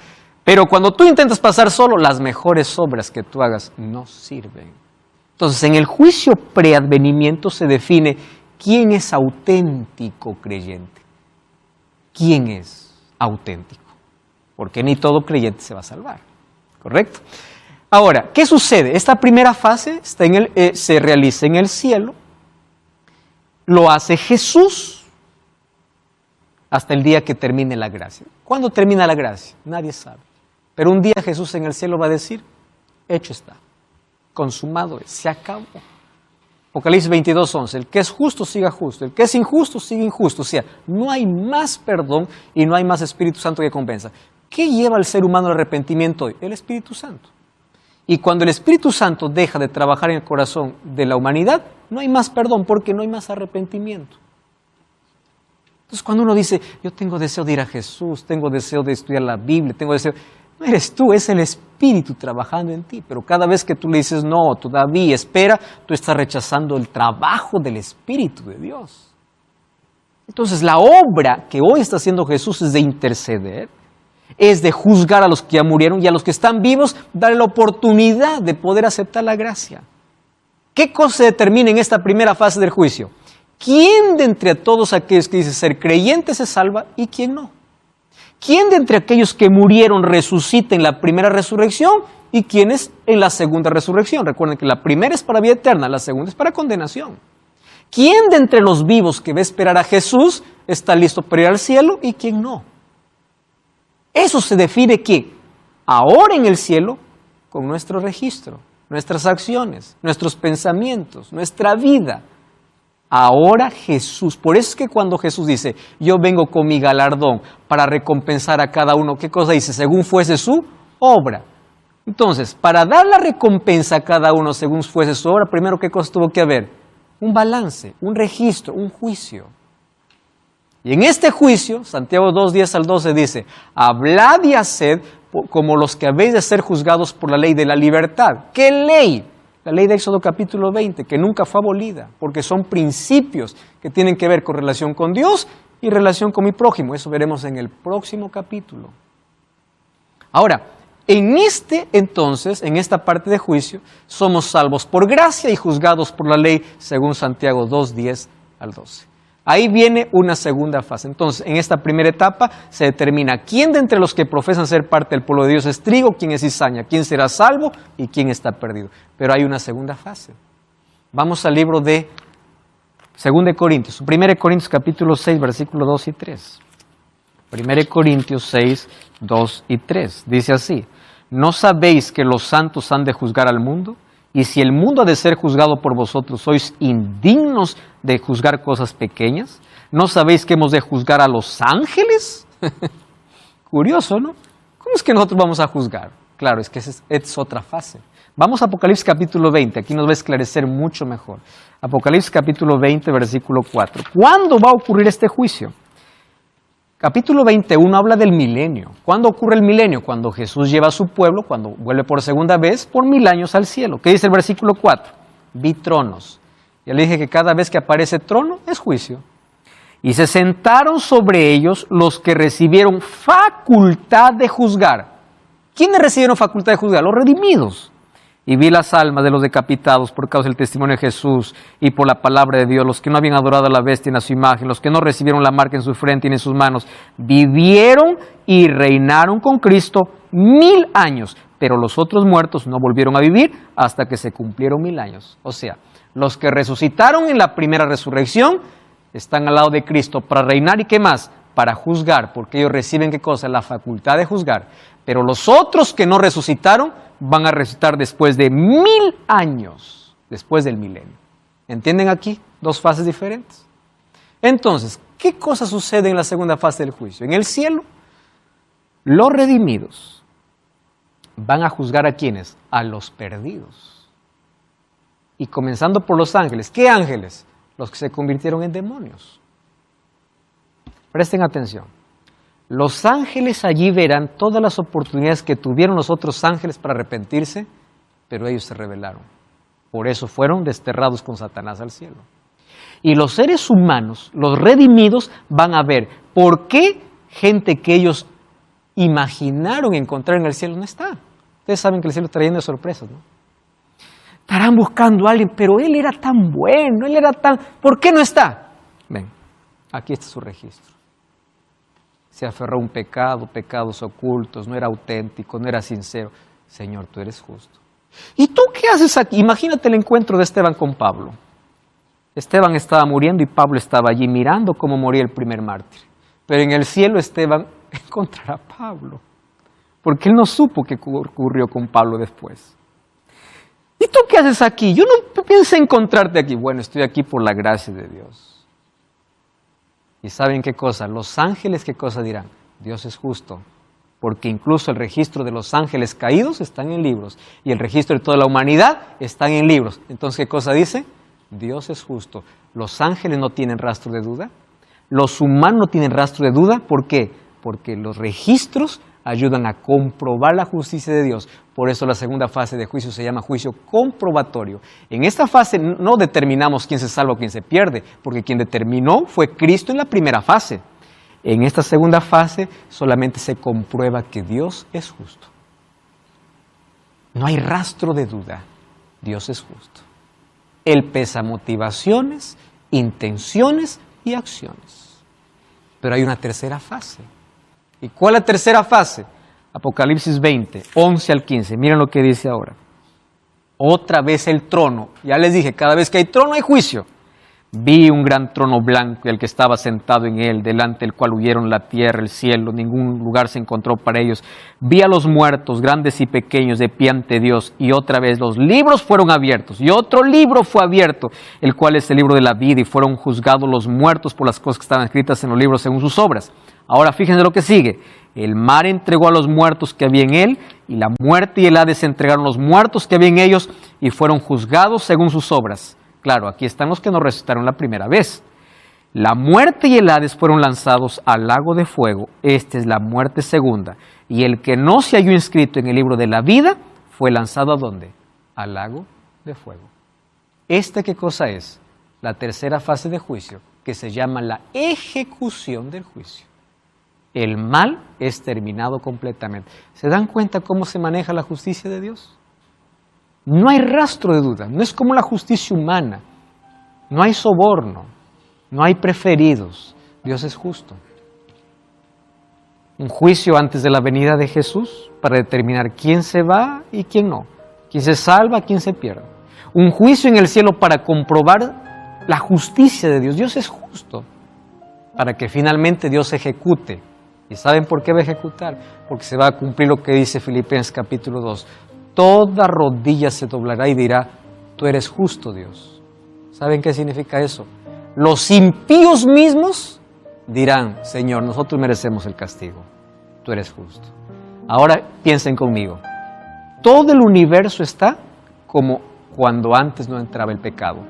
Pero cuando tú intentas pasar solo, las mejores obras que tú hagas no sirven. Entonces, en el juicio preadvenimiento se define quién es auténtico creyente. ¿Quién es auténtico? Porque ni todo creyente se va a salvar, ¿correcto? Ahora, ¿qué sucede? Esta primera fase se realiza en el cielo, lo hace Jesús hasta el día que termine la gracia. ¿Cuándo termina la gracia? Nadie sabe. Pero un día Jesús en el cielo va a decir, hecho está, consumado es, se acabó. Apocalipsis 22:11, el que es justo siga justo, el que es injusto siga injusto. O sea, no hay más perdón y no hay más Espíritu Santo que convenza. ¿Qué lleva al ser humano al arrepentimiento hoy? El Espíritu Santo. Y cuando el Espíritu Santo deja de trabajar en el corazón de la humanidad, no hay más perdón porque no hay más arrepentimiento. Entonces cuando uno dice, yo tengo deseo de ir a Jesús, tengo deseo de estudiar la Biblia, tengo deseo... No eres tú, es el Espíritu trabajando en ti. Pero cada vez que tú le dices, no, todavía, espera, tú estás rechazando el trabajo del Espíritu de Dios. Entonces la obra que hoy está haciendo Jesús es de interceder, es de juzgar a los que ya murieron y a los que están vivos, darle la oportunidad de poder aceptar la gracia. ¿Qué cosa se determina en esta primera fase del juicio? ¿Quién de entre todos aquellos que dicen ser creyentes se salva y quién no? ¿Quién de entre aquellos que murieron resucita en la primera resurrección y quiénes en la segunda resurrección? Recuerden que la primera es para vida eterna, la segunda es para condenación. ¿Quién de entre los vivos que va a esperar a Jesús está listo para ir al cielo y quién no? Eso se define ¿qué? Ahora en el cielo con nuestro registro, nuestras acciones, nuestros pensamientos, nuestra vida. Ahora Jesús, por eso es que cuando Jesús dice, yo vengo con mi galardón para recompensar a cada uno, ¿qué cosa dice? Según fuese su obra. Entonces, para dar la recompensa a cada uno según fuese su obra, primero, ¿qué cosa tuvo que haber? Un balance, un registro, un juicio. Y en este juicio, Santiago 2, 10 al 12 dice, hablad y haced como los que habéis de ser juzgados por la ley de la libertad. ¿Qué ley? La ley de Éxodo capítulo 20, que nunca fue abolida, porque son principios que tienen que ver con relación con Dios y relación con mi prójimo. Eso veremos en el próximo capítulo. Ahora, en esta parte de juicio, somos salvos por gracia y juzgados por la ley, según Santiago 2, 10 al 12. Ahí viene una segunda fase. Entonces, en esta primera etapa se determina quién de entre los que profesan ser parte del pueblo de Dios es trigo, quién es cizaña, quién será salvo y quién está perdido. Pero hay una segunda fase. Vamos al libro de 2 Corintios. 1 Corintios capítulo 6, versículos 2 y 3. 1 Corintios 6, 2 y 3. Dice así, ¿no sabéis que los santos han de juzgar al mundo? Y si el mundo ha de ser juzgado por vosotros, ¿sois indignos de juzgar cosas pequeñas? ¿No sabéis que hemos de juzgar a los ángeles? Curioso, ¿no? ¿Cómo es que nosotros vamos a juzgar? Claro, es que es otra fase. Vamos a Apocalipsis capítulo 20, aquí nos va a esclarecer mucho mejor. Apocalipsis capítulo 20, versículo 4. ¿Cuándo va a ocurrir este juicio? Capítulo 21 habla del milenio. ¿Cuándo ocurre el milenio? Cuando Jesús lleva a su pueblo, cuando vuelve por segunda vez, por 1000 años al cielo. ¿Qué dice el versículo 4? Vi tronos. Ya le dije que cada vez que aparece trono es juicio. Y se sentaron sobre ellos los que recibieron facultad de juzgar. ¿Quiénes recibieron facultad de juzgar? Los redimidos. Y vi las almas de los decapitados por causa del testimonio de Jesús y por la palabra de Dios, los que no habían adorado a la bestia ni a su imagen, los que no recibieron la marca en su frente ni en sus manos, vivieron y reinaron con Cristo 1000 años, pero los otros muertos no volvieron a vivir hasta que se cumplieron 1000 años. O sea, los que resucitaron en la primera resurrección están al lado de Cristo para reinar y ¿qué más? Para juzgar, porque ellos reciben ¿qué cosa? La facultad de juzgar. Pero los otros que no resucitaron van a resucitar después de 1000 años, después del milenio. ¿Entienden aquí? Dos fases diferentes. Entonces, ¿qué cosa sucede en la segunda fase del juicio? En el cielo, los redimidos van a juzgar ¿a quiénes? A los perdidos. Y comenzando por los ángeles. ¿Qué ángeles? Los que se convirtieron en demonios. Presten atención. Los ángeles allí verán todas las oportunidades que tuvieron los otros ángeles para arrepentirse, pero ellos se rebelaron. Por eso fueron desterrados con Satanás al cielo. Y los seres humanos, los redimidos, van a ver por qué gente que ellos imaginaron encontrar en el cielo no está. Ustedes saben que el cielo está lleno de sorpresas, ¿no? Estarán buscando a alguien, pero él era tan bueno, él era tan... ¿Por qué no está? Ven, aquí está su registro. Se aferró a un pecado, pecados ocultos, no era auténtico, no era sincero. Señor, tú eres justo. ¿Y tú qué haces aquí? Imagínate el encuentro de Esteban con Pablo. Esteban estaba muriendo y Pablo estaba allí mirando cómo moría el primer mártir. Pero en el cielo Esteban encontrará a Pablo, porque él no supo qué ocurrió con Pablo después. ¿Y tú qué haces aquí? Yo no pensé encontrarte aquí. Bueno, estoy aquí por la gracia de Dios. ¿Y saben qué cosa? Los ángeles, ¿qué cosa dirán? Dios es justo, porque incluso el registro de los ángeles caídos están en libros, y el registro de toda la humanidad están en libros. Entonces, ¿qué cosa dice? Dios es justo. Los ángeles no tienen rastro de duda, los humanos no tienen rastro de duda. ¿Por qué? Porque los registros ayudan a comprobar la justicia de Dios. Por eso la segunda fase de juicio se llama juicio comprobatorio. En esta fase no determinamos quién se salva o quién se pierde, porque quien determinó fue Cristo en la primera fase. En esta segunda fase solamente se comprueba que Dios es justo. No hay rastro de duda. Dios es justo. Él pesa motivaciones, intenciones y acciones. Pero hay una tercera fase. ¿Y cuál es la tercera fase? Apocalipsis 20, 11 al 15. Miren lo que dice ahora. Otra vez el trono. Ya les dije, cada vez que hay trono hay juicio. Vi un gran trono blanco y el que estaba sentado en él, delante del cual huyeron la tierra, el cielo, ningún lugar se encontró para ellos. Vi a los muertos, grandes y pequeños, de pie ante Dios, y otra vez los libros fueron abiertos, y otro libro fue abierto, el cual es el libro de la vida, y fueron juzgados los muertos por las cosas que estaban escritas en los libros según sus obras. Ahora fíjense lo que sigue. El mar entregó a los muertos que había en él, y la muerte y el Hades entregaron los muertos que había en ellos, y fueron juzgados según sus obras. Claro, aquí están los que no resucitaron la primera vez. La muerte y el Hades fueron lanzados al lago de fuego. Esta es la muerte segunda. Y el que no se halló inscrito en el libro de la vida fue lanzado ¿a dónde? Al lago de fuego. ¿Esta qué cosa es? La tercera fase de juicio, que se llama la ejecución del juicio. El mal es terminado completamente. ¿Se dan cuenta cómo se maneja la justicia de Dios? No hay rastro de duda, no es como la justicia humana, no hay soborno, no hay preferidos, Dios es justo. Un juicio antes de la venida de Jesús para determinar quién se va y quién no, quién se salva, quién se pierde. Un juicio en el cielo para comprobar la justicia de Dios, Dios es justo, para que finalmente Dios ejecute. ¿Y saben por qué va a ejecutar? Porque se va a cumplir lo que dice Filipenses capítulo 2. Toda rodilla se doblará y dirá, tú eres justo, Dios. ¿Saben qué significa eso? Los impíos mismos dirán, Señor, nosotros merecemos el castigo. Tú eres justo. Ahora piensen conmigo. Todo el universo está como cuando antes no entraba el pecado.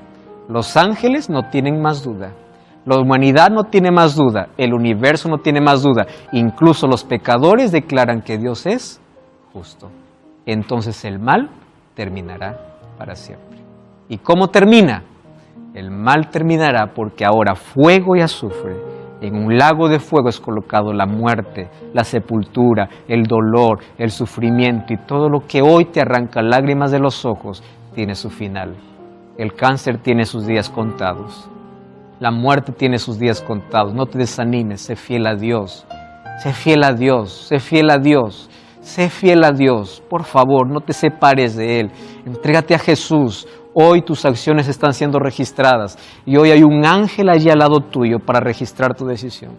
Los ángeles no tienen más duda. La humanidad no tiene más duda. El universo no tiene más duda. Incluso los pecadores declaran que Dios es justo. Entonces el mal terminará para siempre. ¿Y cómo termina? El mal terminará porque ahora fuego y azufre, en un lago de fuego es colocado la muerte, la sepultura, el dolor, el sufrimiento y todo lo que hoy te arranca lágrimas de los ojos tiene su final. El cáncer tiene sus días contados. La muerte tiene sus días contados. No te desanimes, sé fiel a Dios. Sé fiel a Dios, sé fiel a Dios. Sé fiel a Dios, por favor, no te separes de Él. Entrégate a Jesús. Hoy tus acciones están siendo registradas y hoy hay un ángel allí al lado tuyo para registrar tu decisión.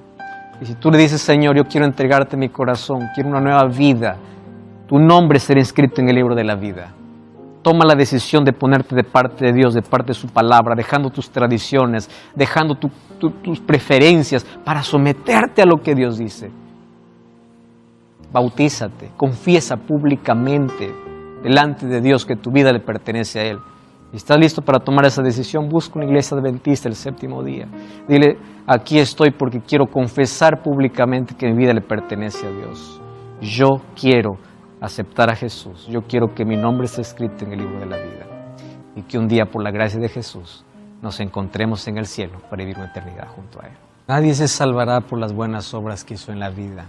Y si tú le dices, Señor, yo quiero entregarte mi corazón, quiero una nueva vida, tu nombre será inscrito en el libro de la vida. Toma la decisión de ponerte de parte de Dios, de parte de su palabra, dejando tus tradiciones, dejando tus preferencias para someterte a lo que Dios dice. Bautízate, confiesa públicamente delante de Dios que tu vida le pertenece a Él. Y estás listo para tomar esa decisión, busca una iglesia adventista el séptimo día. Dile, aquí estoy porque quiero confesar públicamente que mi vida le pertenece a Dios. Yo quiero aceptar a Jesús. Yo quiero que mi nombre esté escrito en el libro de la vida. Y que un día, por la gracia de Jesús, nos encontremos en el cielo para vivir una eternidad junto a Él. Nadie se salvará por las buenas obras que hizo en la vida.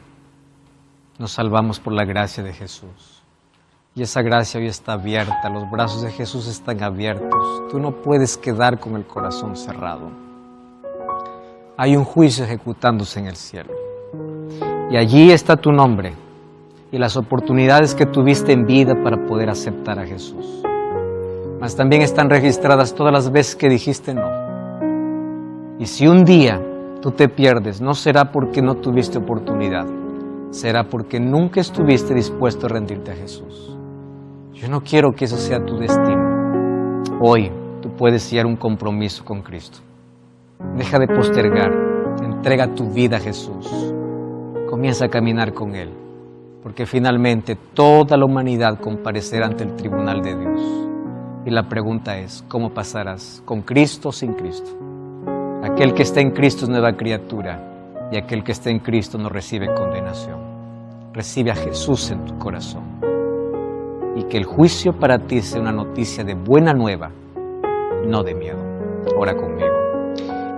Nos salvamos por la gracia de Jesús. Y esa gracia hoy está abierta, los brazos de Jesús están abiertos. Tú no puedes quedar con el corazón cerrado. Hay un juicio ejecutándose en el cielo. Y allí está tu nombre y las oportunidades que tuviste en vida para poder aceptar a Jesús. Mas también están registradas todas las veces que dijiste no. Y si un día tú te pierdes, no será porque no tuviste oportunidad. Será porque nunca estuviste dispuesto a rendirte a Jesús. Yo no quiero que eso sea tu destino. Hoy tú puedes sellar un compromiso con Cristo. Deja de postergar. Entrega tu vida a Jesús. Comienza a caminar con Él. Porque finalmente toda la humanidad comparecerá ante el tribunal de Dios. Y la pregunta es, ¿cómo pasarás? ¿Con Cristo o sin Cristo? Aquel que está en Cristo es nueva criatura. Y aquel que está en Cristo no recibe condenación. Recibe a Jesús en tu corazón. Y que el juicio para ti sea una noticia de buena nueva, no de miedo. Ora conmigo.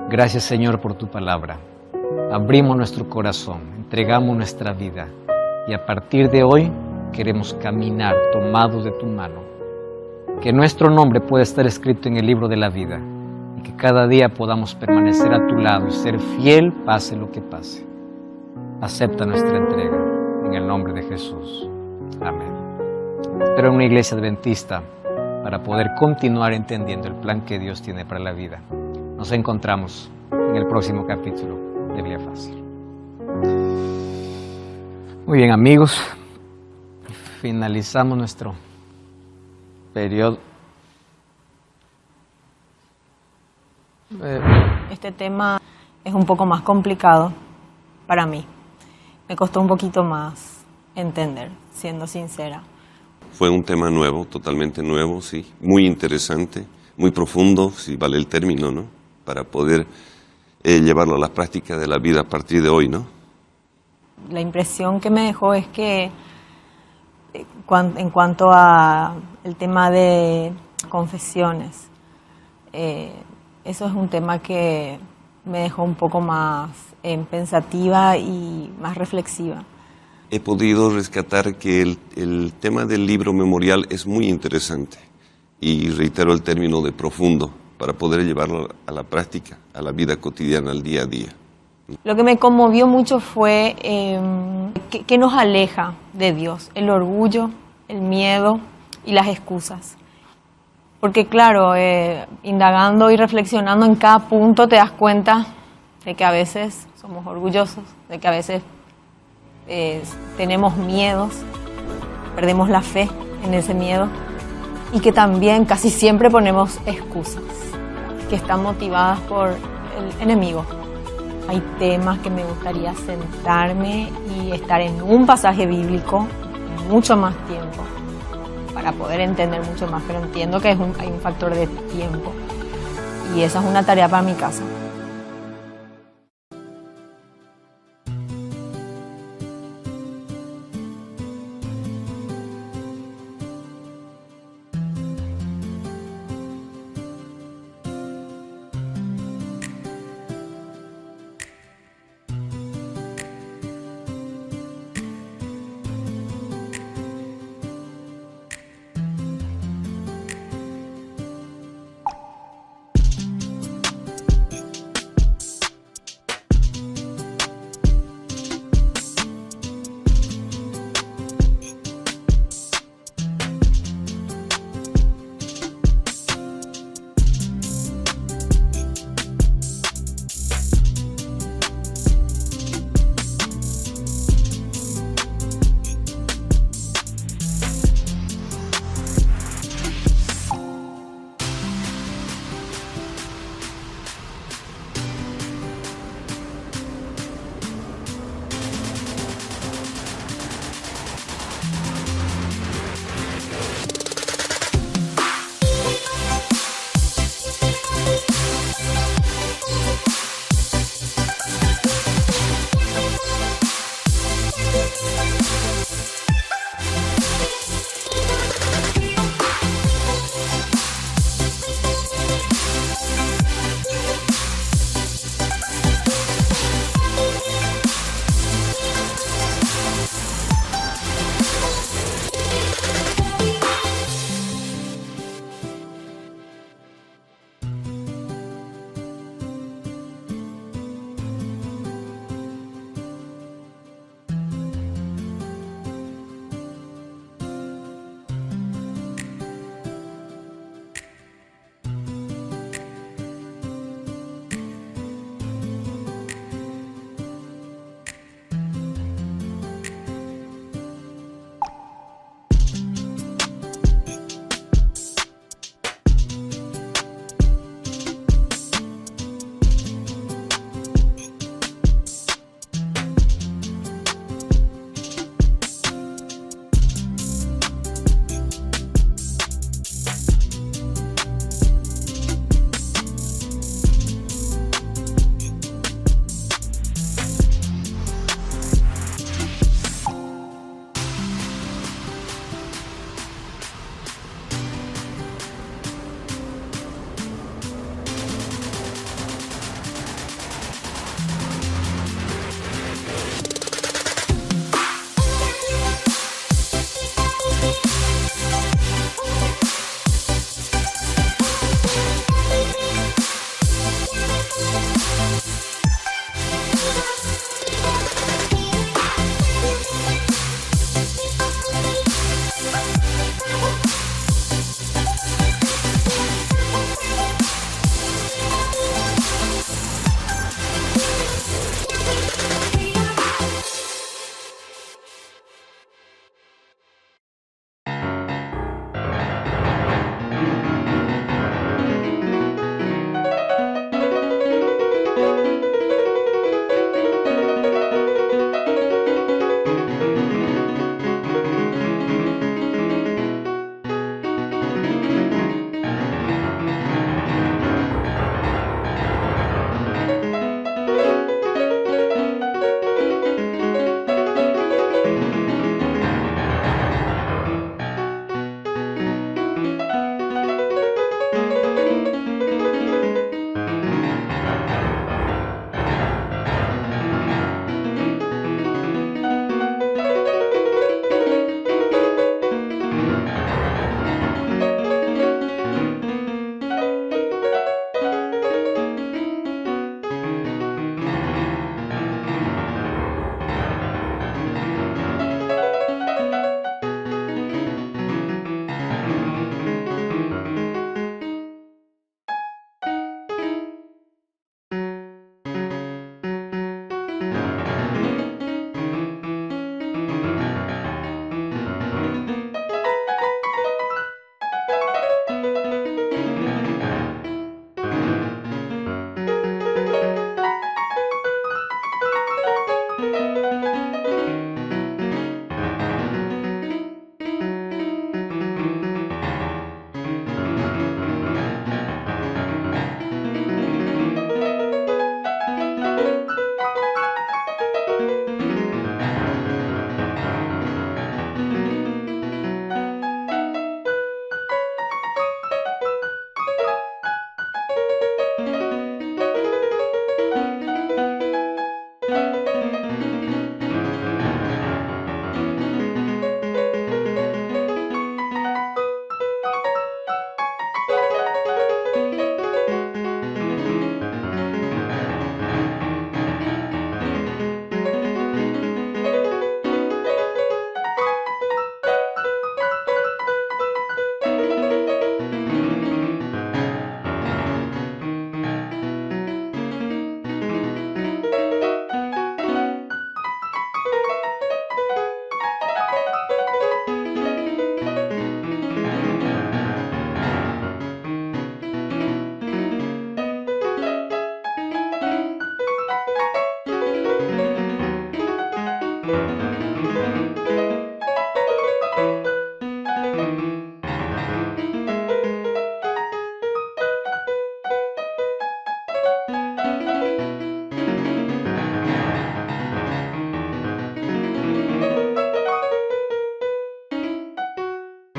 Gracias, Señor, por tu palabra. Abrimos nuestro corazón, entregamos nuestra vida. Y a partir de hoy queremos caminar tomados de tu mano. Que nuestro nombre pueda estar escrito en el libro de la vida. Y que cada día podamos permanecer a tu lado y ser fiel pase lo que pase. acepta nuestra entrega. En el nombre de Jesús. Amén. Espero en una iglesia adventista para poder continuar entendiendo el plan que Dios tiene para la vida. Nos encontramos en el próximo capítulo de Biblia Fácil. Muy bien, amigos. Finalizamos nuestro periodo. Este tema es un poco más complicado para mí. Me costó un poquito más entender, siendo sincera. Fue un tema nuevo, totalmente nuevo, sí. Muy interesante, muy profundo, si vale el término, ¿no? Para poder llevarlo a la práctica de la vida a partir de hoy, ¿no? La impresión que me dejó es que en cuanto a el tema de confesiones, eso es un tema que me dejó un poco más pensativa y más reflexiva. He podido rescatar que el tema del libro memorial es muy interesante y reitero el término de profundo para poder llevarlo a la práctica, a la vida cotidiana, al día a día. Lo que me conmovió mucho fue que nos aleja de Dios, el orgullo, el miedo y las excusas. Porque claro, indagando y reflexionando en cada punto te das cuenta de que a veces somos orgullosos, de que a veces tenemos miedos, perdemos la fe en ese miedo y que también casi siempre ponemos excusas que están motivadas por el enemigo. Hay temas que me gustaría sentarme y estar en un pasaje bíblico mucho más tiempo para poder entender mucho más, pero entiendo que hay un factor de tiempo y esa es una tarea para mi casa.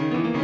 Thank you.